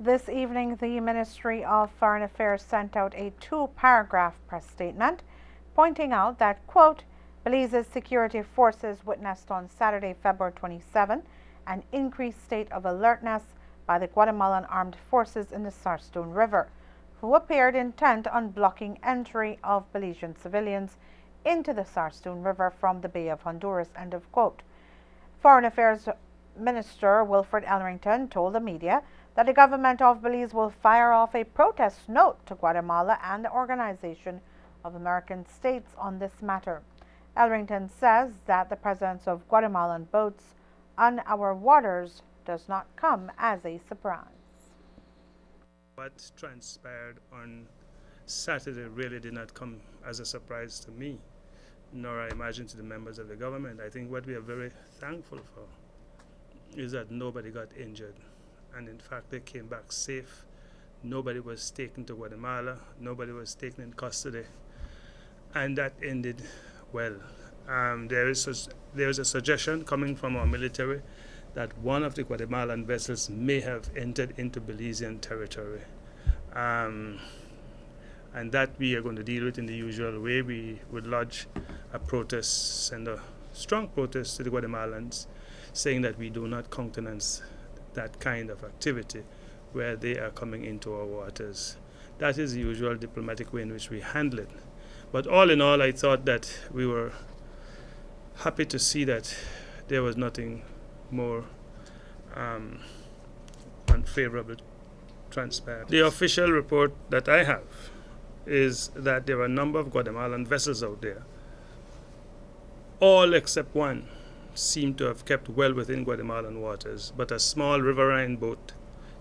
This evening, the Ministry of Foreign Affairs sent out a two-paragraph press statement pointing out that, quote, Belize's security forces witnessed on Saturday, February 27, an increased state of alertness by the Guatemalan armed forces in the Sarstún River, who appeared intent on blocking entry of Belizean civilians into the Sarstún River from the Bay of Honduras, end of quote. Foreign Affairs Minister Wilfred Ellerington told the media that the government of Belize will fire off a protest note to Guatemala and the Organization of American States on this matter. Ellerington says that the presence of Guatemalan boats on our waters does not come as a surprise. What transpired on Saturday really did not come as a surprise to me, nor I imagine to the members of the government. I think what we are very thankful for is that nobody got injured. And in fact, they came back safe. Nobody was taken to Guatemala. Nobody was taken in custody. And that ended well. There is a suggestion coming from our military that one of the Guatemalan vessels may have entered into Belizean territory. And that we are going to deal with in the usual way. We would lodge a protest, send a strong protest to the Guatemalans, saying that we do not countenance that kind of activity where they are coming into our waters. That is the usual diplomatic way in which we handle it. But all in all, I thought that we were happy to see that there was nothing more unfavorable transpired. The official report that I have is that there are a number of Guatemalan vessels out there. All except one seem to have kept well within Guatemalan waters, but a small riverine boat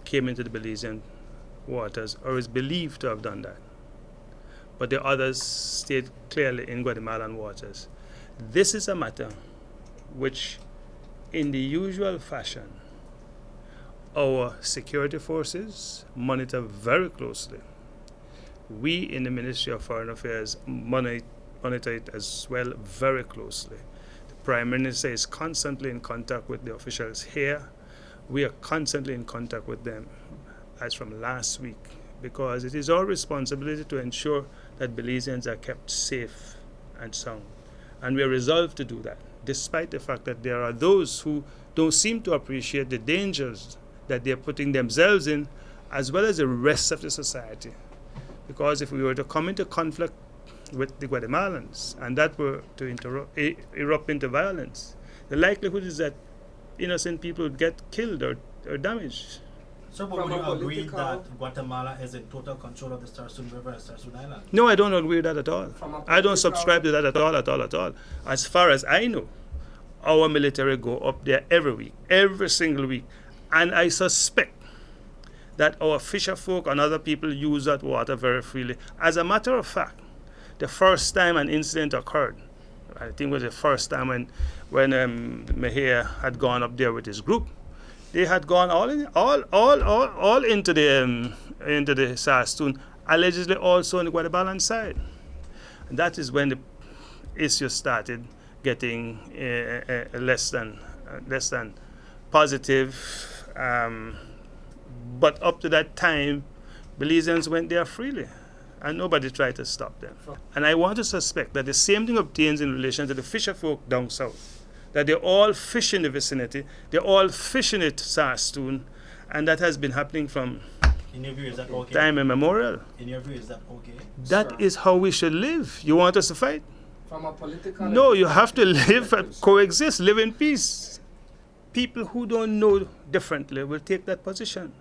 came into the Belizean waters, or is believed to have done that. But the others stayed clearly in Guatemalan waters. This is a matter which, in the usual fashion, our security forces monitor very closely. We in the Ministry of Foreign Affairs monitor it as well very closely. Prime Minister is constantly in contact with the officials here. We are constantly in contact with them as from last week, because it is our responsibility to ensure that Belizeans are kept safe and sound. And we are resolved to do that, despite the fact that there are those who don't seem to appreciate the dangers that they're putting themselves in, as well as the rest of the society. Because if we were to come into conflict with the Guatemalans, and that were to erupt into violence, the likelihood is that innocent people would get killed or damaged. So, but would you agree that Guatemala is in total control of the Sarstún River and Sarstún Island? No, I don't agree with that at all. I don't subscribe to that at all. As far as I know, our military go up there every week, every single week, and I suspect that our fisher folk and other people use that water very freely. As a matter of fact, the first time an incident occurred, I think it was the first time when Mejia had gone up there with his group, they had gone all into the Sarstún, allegedly also on the Guatemalan side. And that is when the issue started getting less than positive. But up to that time, Belizeans went there freely, and nobody tried to stop them. And I want to suspect that the same thing obtains in relation to the fisher folk down south, that they all fish in the vicinity, they all fish in it Sarstún, and that has been happening from in your view, is that okay? Time immemorial. In your view, is that okay? That is how we should live. You want us to fight? From a political... No, you have to live, coexist, live in peace. People who don't know differently will take that position.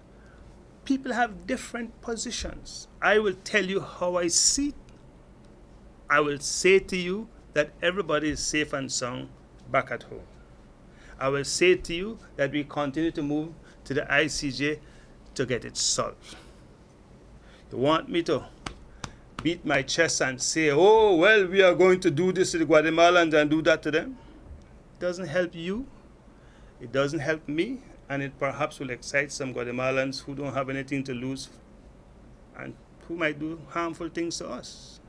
People have different positions. I will tell you how I see it. I will say to you that everybody is safe and sound back at home. I will say to you that we continue to move to the ICJ to get it solved. You want me to beat my chest and say, oh, well, we are going to do this to the Guatemalans and do that to them? It doesn't help you. It doesn't help me. And it perhaps will excite some Guatemalans who don't have anything to lose and who might do harmful things to us.